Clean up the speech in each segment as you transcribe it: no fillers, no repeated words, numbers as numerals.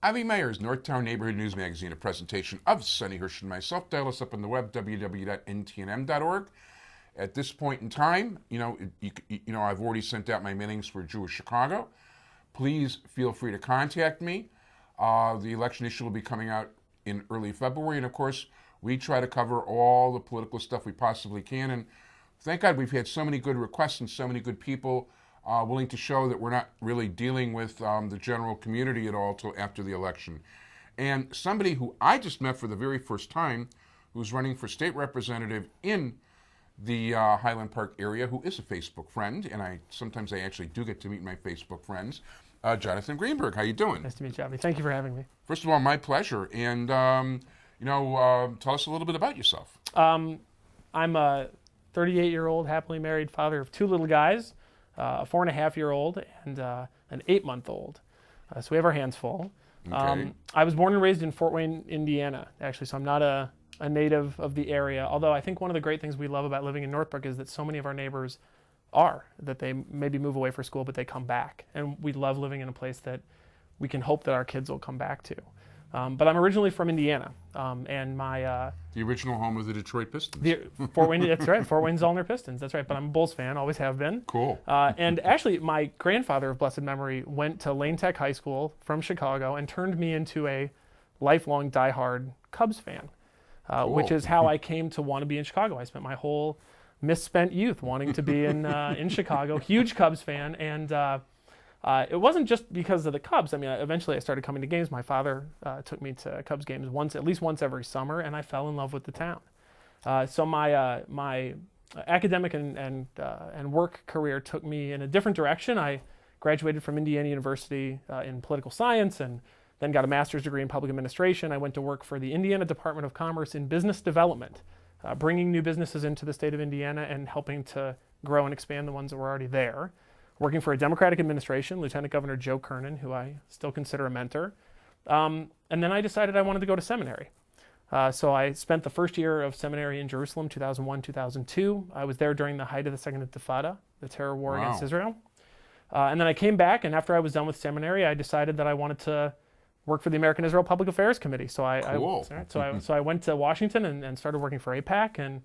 Avi Meyer's Northtown Neighborhood News Magazine, a presentation of Sonny Hirsch and myself. Dial us up on the web, www.ntnm.org. At this point in time, I've already sent out my mailings for Jewish Chicago. Please feel free to contact me. The election issue will be coming out in early February, and of course, we try to cover all the political stuff we possibly can. And thank God we've had so many good requests and so many good people willing to show that we're not really dealing with the general community at all till after the election. And somebody who I just met for the very first time, who's running for state representative in the Highland Park area, who is a Facebook friend, and sometimes I actually do get to meet my Facebook friends, Jonathan Greenberg. How you doing? Nice to meet you, Avi. Thank you for having me. First of all, my pleasure. And, tell us a little bit about yourself. I'm a 38-year-old, happily married father of two little guys, a 4.5-year-old and an 8-month-old. So we have our hands full. Okay. I was born and raised in Fort Wayne, Indiana, actually, so I'm not a native of the area, although I think one of the great things we love about living in Northbrook is that so many of our neighbors that they maybe move away for school, but they come back. And we love living in a place that we can hope that our kids will come back to. But I'm originally from Indiana, and my... the original home of the Detroit Pistons. Fort Wayne, that's right, Fort Wayne Zollner Pistons, that's right, but I'm a Bulls fan, always have been. Cool. And actually, my grandfather of blessed memory went to Lane Tech High School from Chicago and turned me into a lifelong diehard Cubs fan, Cool. which is how I came to want to be in Chicago. I spent my whole misspent youth wanting to be in Chicago, huge Cubs fan, and it wasn't just because of the Cubs. I mean, eventually I started coming to games. My father took me to Cubs games at least once every summer, and I fell in love with the town. So my academic and work career took me in a different direction. I graduated from Indiana University in political science and then got a master's degree in public administration. I went to work for the Indiana Department of Commerce in business development, bringing new businesses into the state of Indiana and helping to grow and expand the ones that were already there. Working for a Democratic administration, Lieutenant Governor Joe Kernan, who I still consider a mentor. And then I decided I wanted to go to seminary. So I spent the first year of seminary in Jerusalem, 2001, 2002. I was there during the height of the Second Intifada, the terror war against Israel. And then I came back, and after I was done with seminary, I decided that I wanted to work for the American Israel Public Affairs Committee. So I went to Washington and started working for AIPAC. And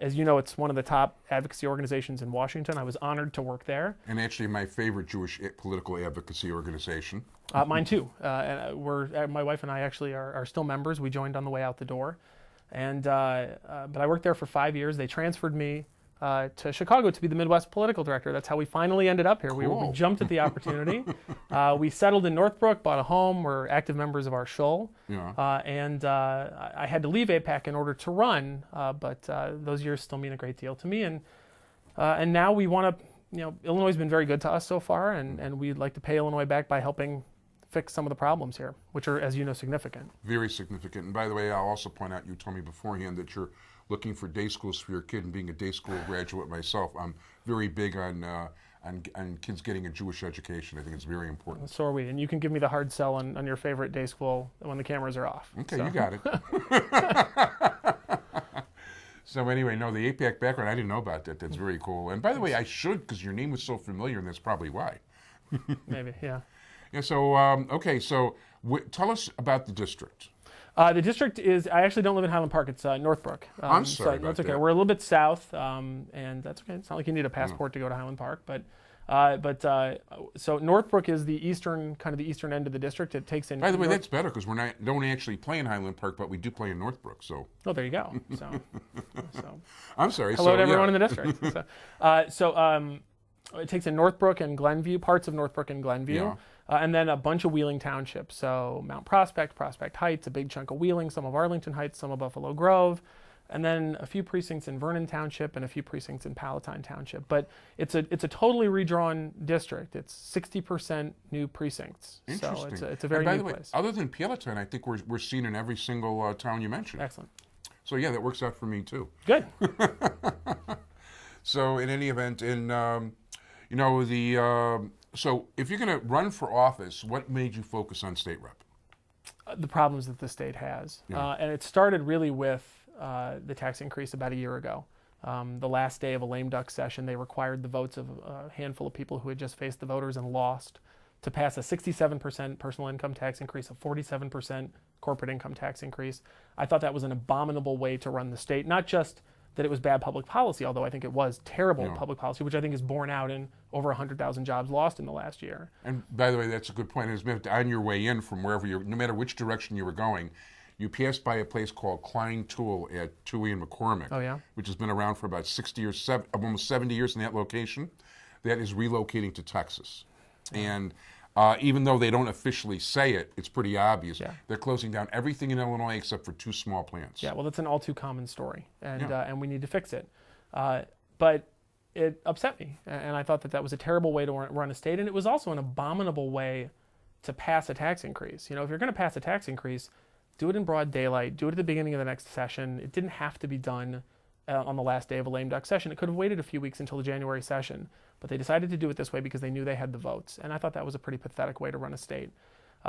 as you know, it's one of the top advocacy organizations in Washington. I was honored to work there. And actually my favorite Jewish political advocacy organization. Mine too. And my wife and I actually are still members. We joined on the way out the door. And but I worked there for 5 years. They transferred me to Chicago to be the Midwest political director. That's how we finally ended up here. Cool. We jumped at the opportunity. We settled in Northbrook, bought a home. We're active members of our shul. Yeah. I had to leave AIPAC in order to run, but those years still mean a great deal to me. And now we want to, Illinois has been very good to us so far, and we'd like to pay Illinois back by helping fix some of the problems here, which are, as you know, significant. Very significant. And by the way, I'll also point out, you told me beforehand that you're looking for day schools for your kid, and being a day school graduate myself, I'm very big on kids getting a Jewish education. I think it's very important. So are we. And you can give me the hard sell on your favorite day school when the cameras are off. Okay, so. You got it. So anyway, no, the AIPAC background, I didn't know about that. That's very cool. And by the way, I should, because your name was so familiar, and that's probably why. Maybe, yeah. Yeah. So tell us about the district. The district is, I actually don't live in Highland Park, it's Northbrook. I'm sorry about that's okay. that. We're a little bit south, and that's okay. It's not like you need a passport to go to Highland Park, so Northbrook is the eastern end of the district. It takes in... By the way, that's better, because don't actually play in Highland Park, but we do play in Northbrook, so... Oh, there you go. So I'm sorry. Hello to everyone in the district. It takes in Northbrook and Glenview, parts of Northbrook and Glenview. Yeah. And then a bunch of Wheeling townships. So Mount Prospect, Prospect Heights, a big chunk of Wheeling, some of Arlington Heights, some of Buffalo Grove, and then a few precincts in Vernon Township and a few precincts in Palatine Township. But it's a totally redrawn district. It's 60% new precincts. Interesting. So it's a very new place. Other than Palatine, I think we're seen in every single town you mentioned. Excellent. So yeah, that works out for me too. Good. So in any event, so if you're going to run for office, what made you focus on state rep? The problems that the state has. Yeah. And it started really with the tax increase about a year ago. The last day of a lame duck session, they required the votes of a handful of people who had just faced the voters and lost to pass a 67% personal income tax increase, a 47% corporate income tax increase. I thought that was an abominable way to run the state. Not just that it was bad public policy, although I think it was terrible public policy, which I think is borne out in over 100,000 jobs lost in the last year. And by the way, that's a good point. Is on your way in from wherever you're, no matter which direction you were going, you passed by a place called Klein Tool at Toohey and McCormick, which has been around for about 60 or almost 70 years in that location. That is relocating to Texas. And even though they don't officially say it, it's pretty obvious. They're closing down everything in Illinois except for 2 small plants. Yeah, well, that's an all too common story, and we need to fix it. But it upset me, and I thought that was a terrible way to run a state, and it was also an abominable way to pass a tax increase. You know, if you're going to pass a tax increase, do it in broad daylight, do it at the beginning of the next session. It didn't have to be done on the last day of a lame duck session. It could have waited a few weeks until the January session, but they decided to do it this way because they knew they had the votes, and I thought that was a pretty pathetic way to run a state.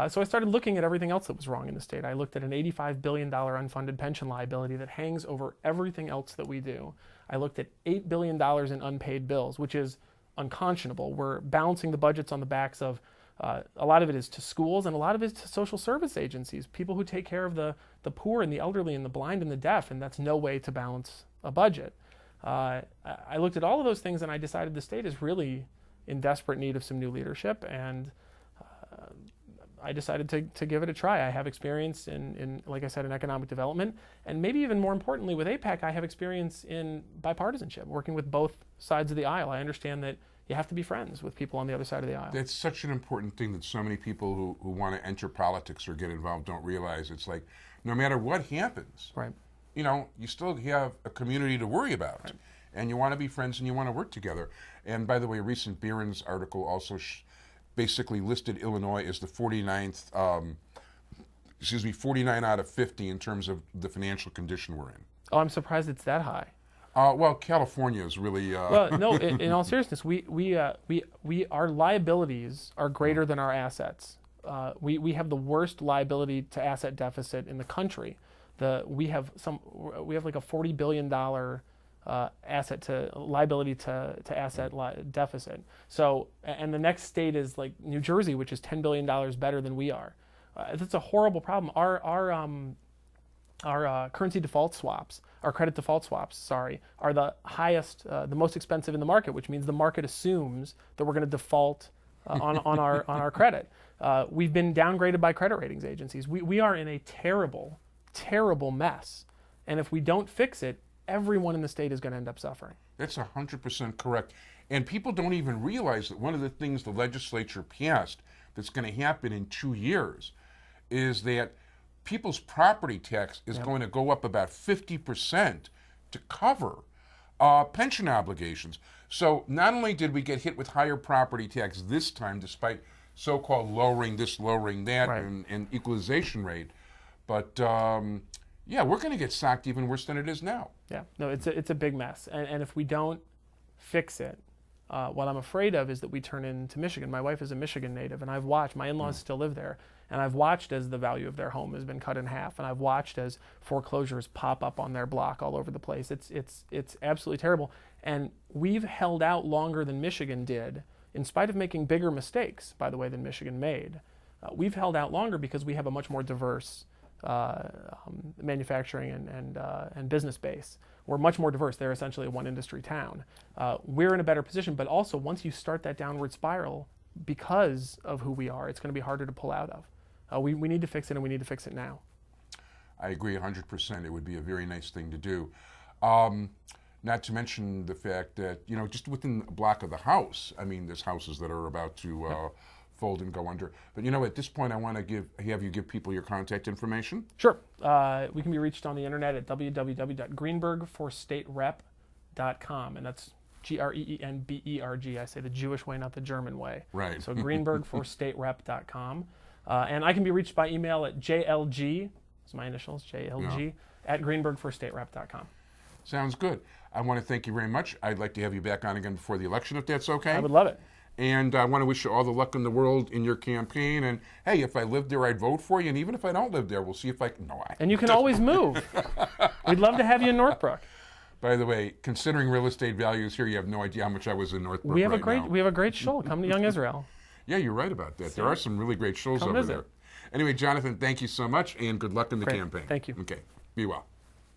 So I started looking at everything else that was wrong in the state. I looked at an $85 billion unfunded pension liability that hangs over everything else that we do. I looked at $8 billion in unpaid bills, which is unconscionable. We're balancing the budgets on the backs of a lot of it is to schools, and a lot of it is to social service agencies, people who take care of the poor and the elderly and the blind and the deaf, and that's no way to balance a budget. I looked at all of those things, and I decided the state is really in desperate need of some new leadership, and I decided to give it a try. I have experience in, like I said, in economic development, and maybe even more importantly with AIPAC, I have experience in bipartisanship, working with both sides of the aisle. I understand that you have to be friends with people on the other side of the aisle. That's such an important thing that so many people who want to enter politics or get involved don't realize. It's like, no matter what happens, you know, you still have a community to worry about. And you want to be friends and you want to work together. And by the way, a recent Barron's article also basically listed Illinois as the 49th, 49 out of 50 in terms of the financial condition we're in. Oh, I'm surprised it's that high. Well, California is really. Well, no. In all seriousness, our liabilities are greater than our assets. We have the worst liability to asset deficit in the country. We have like a $40 billion asset to liability to asset deficit. So, and the next state is like New Jersey, which is $10 billion better than we are. That's a horrible problem. Our currency default swaps, our credit default swaps, sorry, are the highest, the most expensive in the market, which means the market assumes that we're going to default on our credit. We've been downgraded by credit ratings agencies. We are in a terrible, terrible mess. And if we don't fix it, everyone in the state is going to end up suffering. That's 100% correct. And people don't even realize that one of the things the legislature passed that's going to happen in 2 years is that people's property tax is going to go up about 50% to cover pension obligations. So not only did we get hit with higher property tax this time, despite so-called lowering this, lowering that, and equalization rate, but yeah, we're going to get socked even worse than it is now. Yeah, no, it's a big mess. And if we don't fix it, what I'm afraid of is that we turn into Michigan. My wife is a Michigan native, and I've watched, my in-laws still live there, and I've watched as the value of their home has been cut in half, and I've watched as foreclosures pop up on their block all over the place. It's absolutely terrible. And we've held out longer than Michigan did, in spite of making bigger mistakes, by the way, than Michigan made. We've held out longer because we have a much more diverse manufacturing and business base. We're much more diverse. They're essentially a one industry town. We're in a better position, but also once you start that downward spiral, because of who we are, it's going to be harder to pull out of. We need to fix it, and we need to fix it now. I agree 100%. It would be a very nice thing to do. Not to mention the fact that, you know, just within a block of the house, I mean, there's houses that are about to fold and go under. But, you know, at this point, I want to have you give people your contact information. Sure. We can be reached on the internet at www.greenbergforstaterep.com, and that's Greenberg. I say the Jewish way, not the German way. Right. So greenbergforstaterep.com. And I can be reached by email at jlg, it's my initials, jlg, at greenbergforstaterep.com. Sounds good. I want to thank you very much. I'd like to have you back on again before the election, if that's okay. I would love it. And I want to wish you all the luck in the world in your campaign. And hey, if I lived there, I'd vote for you. And even if I don't live there, we'll see if I can. No, and you can always move. We'd love to have you in Northbrook. By the way, considering real estate values here, you have no idea how much I was in Northbrook. We have right now. a great show. Come to Young Israel. Yeah, you're right about that. There are some really great shows Come over visit. there. Anyway, Jonathan, thank you so much, and good luck in the Great. campaign. Thank you. Okay, be well.